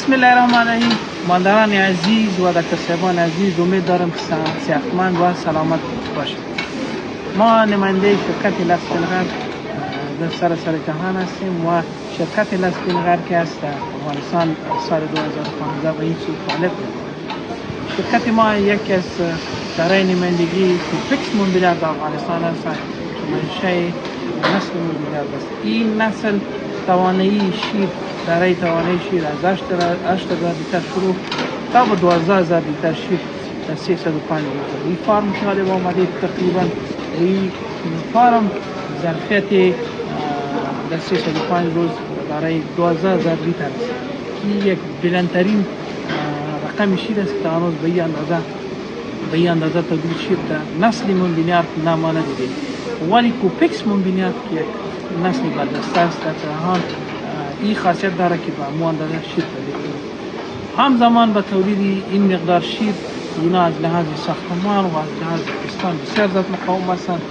بسم الله الرحمن الرحیم. مانداران عزیز و دکتر عزیز، امید دارم که صحتمند و سلامت باشید. ما نماینده شرکت لسپینغر در سراسر جهان هستیم و شرکت لسپینغر که است در افغانستان سال 2015 به این سو فعالیت می‌کند. شرکت ما یکی از برای نمایندگی کوپکس موبیلیارد در افغانستان است که منشأ نسل موبیلیارد است. این نسل توانایی شیر برای توانایی شیر از 8,000 لیتر شروع تا به 12,000 لیتر شیر در 305 روز. این فارم شده آمده تقریبا این فارم ظرفیت در 305 روز برای 12,000 لیتر است. این یک بلندترین رقم شیر است که هنوز به این اندازه تولید شیر در نسل موبیلیارد نمانده دیده. ولی کوپکس موبیلیارد که یک نسل برجسته است در جهان این خاصیت داره که به مو اندازه شیر تولید کنه. همزمان به تولید این مقدار شیر اینا از لحاظ ساختمان و از لحاظ پستان بسیار زیاد مقاوم هستند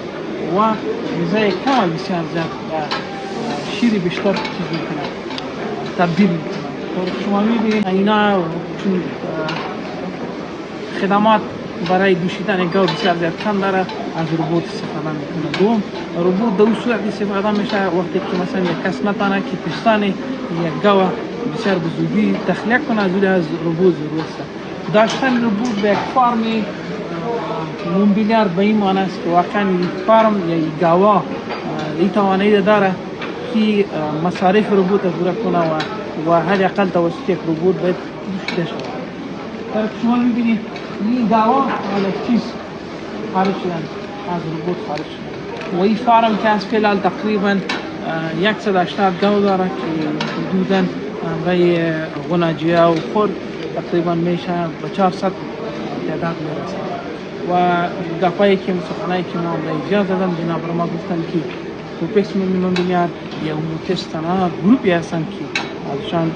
و غذای کم بسیار زیاد شیر بیشتر چیز میکنه، تبدیل میکنه. شما میبینید اینا چون خدمات برای دوشیدن گاو بسیار زیاد کم داره، از روبوت استفاده میکنه. دوم روبوت در صورت استفاده میشه وقتی که مثلا یک کس نتانه که پستان یک گاو بسیار بزودی تخلیه کنه، از روبوت ضرورت است. داشتن روبوت به یک فارم موبیلیارد به این معنی است که واقعا این فارم یا این گاوا این توانایی داره که مصارف روبوت پورا کنه و حداقل توسط یک روبوت باید دوشیده شود. در شما میبینید این گاوا از چیز خارج شدن، از روبوت خارج شدن و این فارم که از فعلا تقریبا 180 گاو داره که حدودا برای غناجیه و خور تقریبا میشه به 400 تعداد میرسه. و گپایی که سخنایی که ما به اجازه دادم جناب ما گفتن که کوپکس موبیلیارد یا موتستانا گروپی هستن که ازشان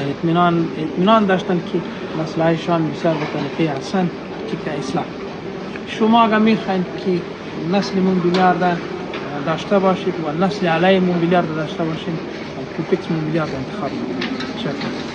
اطمینان داشتن که مسئلهشان بسیار مختلفی هستن که اصلاح. شما اگر میخواین که نسل موبیلیارد داشته باشید و نسل علیه موبیلیارد داشته باشید، کوپکس موبیلیارد انتخاب کنید. شکر.